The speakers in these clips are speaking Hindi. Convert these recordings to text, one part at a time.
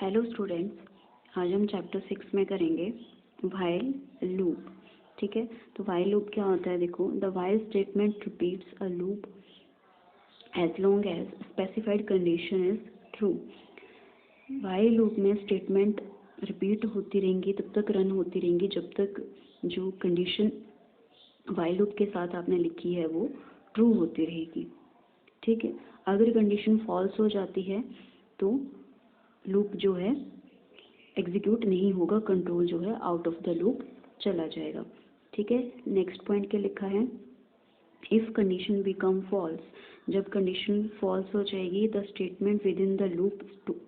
हेलो स्टूडेंट्स, आज हम चैप्टर 6 में करेंगे व्हाइल लूप। ठीक है, तो व्हाइल लूप क्या होता है? देखो, the while statement repeats a loop as long as specified condition is true. While loop में स्टेटमेंट रिपीट होती रहेंगी, तब तक रन होती रहेंगी जब तक जो कंडीशन व्हाइल लूप के साथ आपने लिखी है वो ट्रू होती रहेगी। ठीक है, अगर कंडीशन फॉल्स हो जाती है तो लूप जो है एग्जीक्यूट नहीं होगा, कंट्रोल जो है आउट ऑफ द लूप चला जाएगा। ठीक है, नेक्स्ट पॉइंट क्या लिखा है? इफ कंडीशन बिकम फॉल्स, जब कंडीशन फॉल्स हो जाएगी the statement within the loop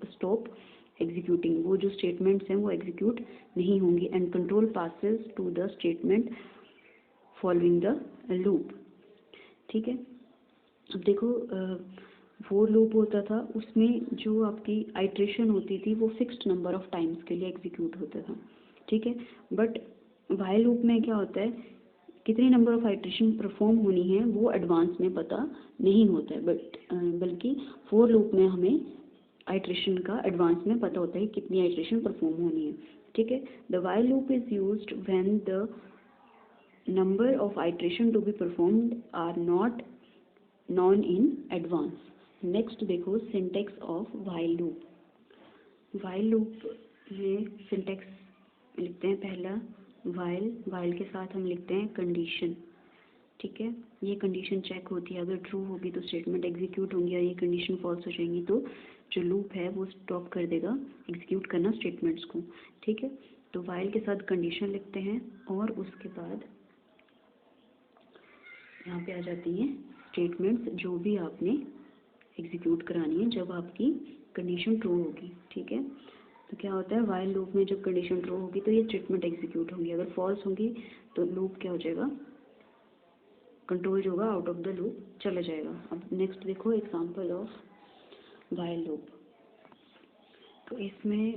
stop executing, वो जो स्टेटमेंट्स हैं वो एग्जीक्यूट नहीं होंगी and control passes to the statement following the loop. ठीक है, अब देखो, फोर लूप होता था, उसमें जो आपकी आइट्रेशन होती थी वो फिक्स्ड नंबर ऑफ टाइम्स के लिए एग्जीक्यूट होता था। ठीक है, बट व्हाइल लूप में क्या होता है, कितनी नंबर ऑफ आइट्रेशन परफॉर्म होनी है वो एडवांस में पता नहीं होता है, बल्कि फोर लूप में हमें आइट्रेशन का एडवांस में पता होता है कितनी आइट्रेशन परफॉर्म होनी है। ठीक है, the while loop is used when the number of iteration to be performed are not known in advance. Next देखो, syntax of while loop. While loop में सिंटेक्स लिखते हैं, पहला व्हाइल के साथ हम लिखते हैं कंडीशन। ठीक है, ये कंडीशन चेक होती है, अगर ट्रू होगी तो स्टेटमेंट एग्जीक्यूट होंगी और ये कंडीशन फॉल्स हो जाएंगी तो जो लूप है वो स्टॉप कर देगा एग्जीक्यूट करना स्टेटमेंट्स को। ठीक है, तो व्हाइल के साथ कंडीशन लिखते हैं और उसके बाद यहाँ पे आ जाती हैं स्टेटमेंट्स जो भी आपने एग्जीक्यूट करानी है जब आपकी कंडीशन ट्रू होगी। ठीक है, तो क्या होता है, व्हाइल लूप में जब कंडीशन ट्रू होगी तो ये स्टेटमेंट एग्जीक्यूट होंगी, अगर फॉल्स होंगी तो लूप क्या हो जाएगा, कंट्रोल जो होगा आउट ऑफ द लूप चला जाएगा। अब नेक्स्ट देखो, एग्जांपल ऑफ व्हाइल लूप। तो इसमें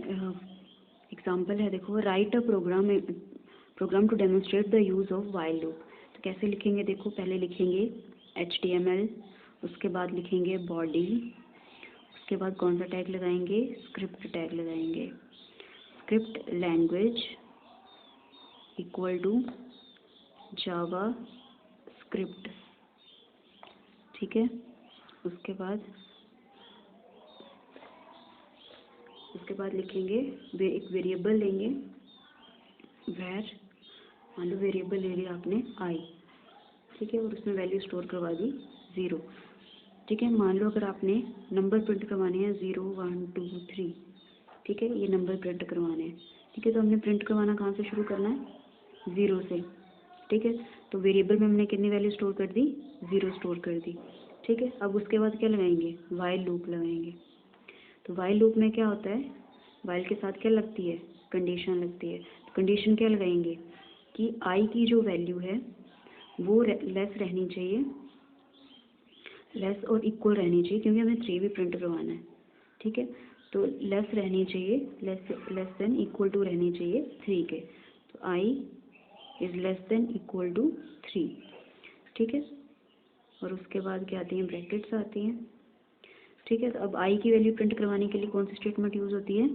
एग्जांपल है, देखो, write a program to demonstrate the use of while loop. तो कैसे लिखेंगे? देखो, पहले लिखेंगे HTML, उसके बाद लिखेंगे बॉडी, उसके बाद कौन सा टैग लगाएंगे? स्क्रिप्ट टैग लगाएंगे। Script language equal to JavaScript. ठीक है, उसके बाद लिखेंगे एक वेरिएबल लेंगे, वेर, मान लो वेरिएबल ले लिया आपने आई। ठीक है, और उसमें वैल्यू स्टोर करवा दी 0। ठीक है, मान लो अगर आपने नंबर प्रिंट करवाने हैं 0 1 2 3। ठीक है, ये नंबर प्रिंट करवाने हैं। ठीक है, तो हमने प्रिंट करवाना कहाँ से शुरू करना है? 0 से। ठीक है, तो वेरिएबल में हमने कितनी वैल्यू स्टोर कर दी? 0 स्टोर कर दी। ठीक है, अब उसके बाद क्या लगाएंगे? व्हाइल लूप लगाएंगे। तो व्हाइल लूप में क्या होता है, व्हाइल के साथ क्या लगती है? कंडीशन लगती है। तो कंडीशन क्या लगाएंगे कि आई की जो वैल्यू है वो लेस रहनी चाहिए, लेस और इक्वल रहनी चाहिए, क्योंकि हमें 3 भी प्रिंट करवाना है। ठीक है, तो लेस रहनी चाहिए, लेस देन इक्वल टू रहनी चाहिए 3 के। तो I is less than equal to 3। ठीक है, और उसके बाद क्या आती हैं? ब्रैकेट्स आती हैं। ठीक है, तो अब आई की वैल्यू प्रिंट करवाने के लिए कौन सी स्टेटमेंट यूज होती है?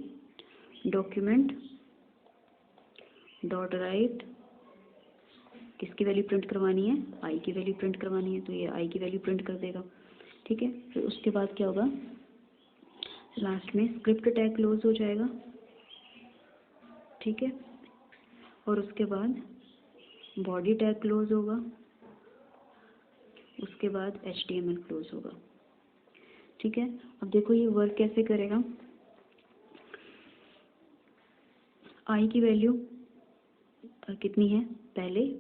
डॉक्यूमेंट डॉट राइट, किसकी वैल्यू प्रिंट करवानी है? आई की वैल्यू प्रिंट करवानी है, तो ये आई की वैल्यू प्रिंट कर देगा। ठीक है, फिर उसके बाद क्या होगा? लास्ट में स्क्रिप्ट टैग क्लोज हो जाएगा। ठीक है, और उसके बाद बॉडी टैग क्लोज होगा, उसके बाद HTML क्लोज होगा। ठीक है, अब देखो ये वर्क कैसे करेगा। आई की वैल्यू कितनी है? पहले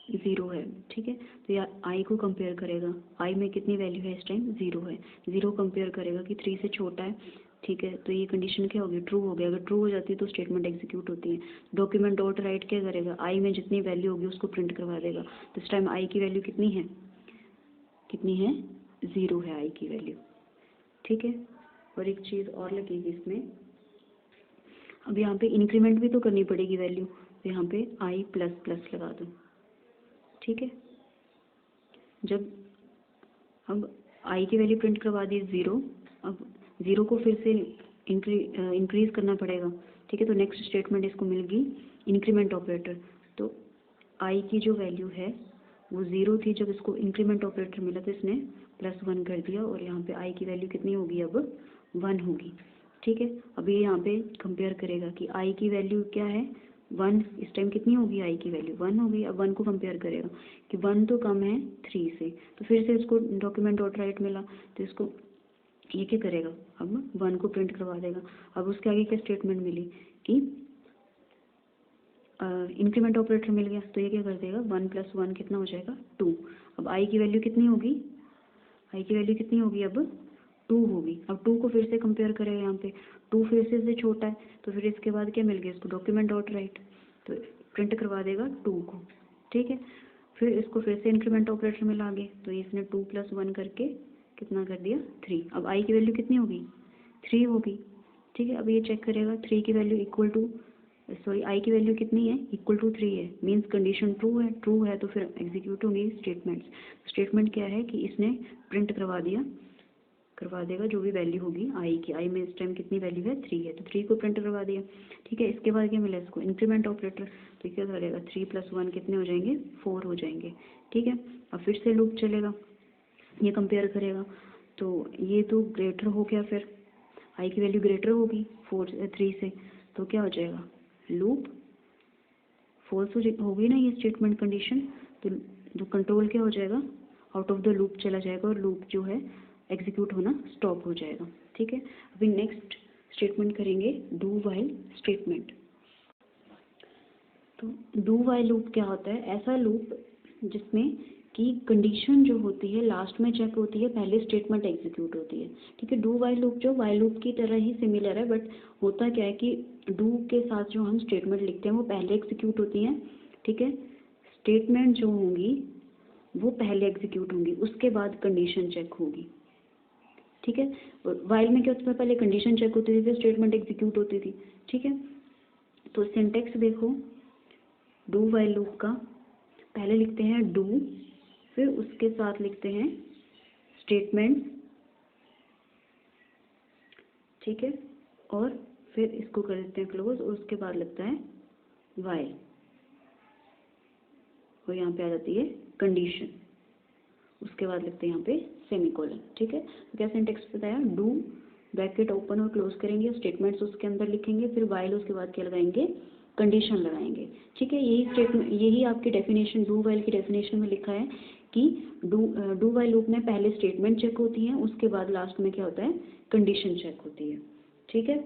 0 है। ठीक है, तो यह आई को कंपेयर करेगा, आई में कितनी वैल्यू है? इस टाइम 0 है। 0 कंपेयर करेगा कि 3 से छोटा है। ठीक है, तो ये कंडीशन क्या होगी? ट्रू हो गया। अगर ट्रू हो जाती है तो स्टेटमेंट एग्जीक्यूट होती है। डॉक्यूमेंट डॉट राइट क्या करेगा? आई में जितनी वैल्यू होगी उसको प्रिंट करवा देगा। तो इस टाइम आई की वैल्यू कितनी है? 0 है आई की वैल्यू। ठीक है, और एक चीज़ और लगेगी इसमें, अब यहाँ पे इंक्रीमेंट भी तो करनी पड़ेगी वैल्यू, तो यहाँ पे आई प्लस प्लस लगा दो। ठीक है, जब अब आई की वैल्यू प्रिंट करवा दी 0, अब 0 को फिर से इंक्रीज़ करना पड़ेगा, ठीक है। तो नेक्स्ट स्टेटमेंट इसको मिल गई इंक्रीमेंट ऑपरेटर। तो आई की जो वैल्यू है वो 0 थी, जब इसको इंक्रीमेंट ऑपरेटर मिला तो इसने +1 कर दिया, और यहाँ पे आई की वैल्यू कितनी होगी अब 1 होगी, ठीक है। अब ये यहाँ पे कंपेयर करेगा कि आई की वैल्यू क्या है 1, इस टाइम कितनी होगी आई की वैल्यू 1 होगी। अब 1 को कंपेयर करेगा कि 1 तो कम है 3 से, तो फिर से इसको डॉक्यूमेंट डॉट राइट मिला, तो इसको ये क्या करेगा अब 1 को प्रिंट करवा देगा। अब उसके आगे क्या स्टेटमेंट मिली कि इंक्रीमेंट ऑपरेटर मिल गया, तो ये क्या कर देगा 1 + 1 कितना हो जाएगा 2। अब आई की वैल्यू कितनी होगी, आई की वैल्यू कितनी होगी अब 2 होगी। अब 2 को फिर से कंपेयर करेगा, यहाँ पे 2 फिर से छोटा है, तो फिर इसके बाद क्या मिल गया इसको डॉक्यूमेंट डॉट राइट, तो प्रिंट करवा देगा 2 को, ठीक है। फिर इसको फिर से इंक्रीमेंट ऑपरेटर में ला गए, तो इसने 2 + 1 करके कितना कर दिया 3। अब आई की वैल्यू कितनी होगी 3 होगी, ठीक है। अब ये चेक करेगा 3 की वैल्यू इक्वल टू आई की वैल्यू कितनी है इक्वल टू 3 है, मीन्स कंडीशन ट्रू है, तो फिर एग्जीक्यूट होंगी स्टेटमेंट्स। स्टेटमेंट क्या है कि इसने प्रिंट करवा देगा जो भी वैल्यू होगी आई की। आई में इस टाइम कितनी वैल्यू है 3 है, तो 3 को प्रिंट करवा दिया, ठीक है। इसके बाद क्या मिला इसको इंक्रीमेंट ऑपरेटर, तो क्या करेगा 3 + 1 कितने हो जाएंगे 4 हो जाएंगे, ठीक है। अब फिर से लूप चलेगा, ये कंपेयर करेगा, तो ये तो ग्रेटर हो गया, फिर आई की वैल्यू ग्रेटर होगी 3 से, तो क्या हो जाएगा लूप फॉल्स होगी ना ये स्टेटमेंट कंडीशन, तो जो कंट्रोल क्या हो जाएगा आउट ऑफ द लूप चला जाएगा, और लूप जो है एग्जीक्यूट होना स्टॉप हो जाएगा, ठीक है। अभी नेक्स्ट स्टेटमेंट करेंगे डू वाइल स्टेटमेंट। तो डू वाइल लूप क्या होता है, ऐसा लूप जिसमें कि कंडीशन जो होती है लास्ट में चेक होती है, पहले स्टेटमेंट एग्जीक्यूट होती है, ठीक है। डू वाइल लूप जो वाइल लूप की तरह ही सिमिलर है, बट होता क्या है कि डू के साथ जो हम स्टेटमेंट लिखते हैं वो पहले एग्जीक्यूट होती हैं, ठीक है। स्टेटमेंट जो होंगी वो पहले एग्जीक्यूट होंगी, उसके बाद कंडीशन चेक होगी, ठीक है। वाइल में क्या होता था पहले कंडीशन चेक होती थी फिर स्टेटमेंट एग्जीक्यूट होती थी, ठीक है। तो सिंटेक्स देखो डू वाइल लूप का, पहले लिखते हैं डू, फिर उसके साथ लिखते हैं स्टेटमेंट, ठीक है, और फिर इसको कर देते हैं क्लोज, और उसके बाद लगता है वाइल, और यहाँ पे आ जाती है कंडीशन, उसके बाद लिखते हैं यहाँ पे सेमीकोलन, ठीक है। तो क्या सिंटेक्स बताया डू ब्रैकेट ओपन और क्लोज करेंगे, स्टेटमेंट्स उसके अंदर लिखेंगे, फिर वाइल, उसके बाद क्या लगाएंगे कंडीशन लगाएंगे, ठीक है। यही स्टेटमेंट, यही आपकी डेफिनेशन डू वाइल की डेफिनेशन में लिखा है कि डू वाइल लूप में पहले स्टेटमेंट चेक होती है, उसके बाद लास्ट में क्या होता है कंडीशन चेक होती है, ठीक है।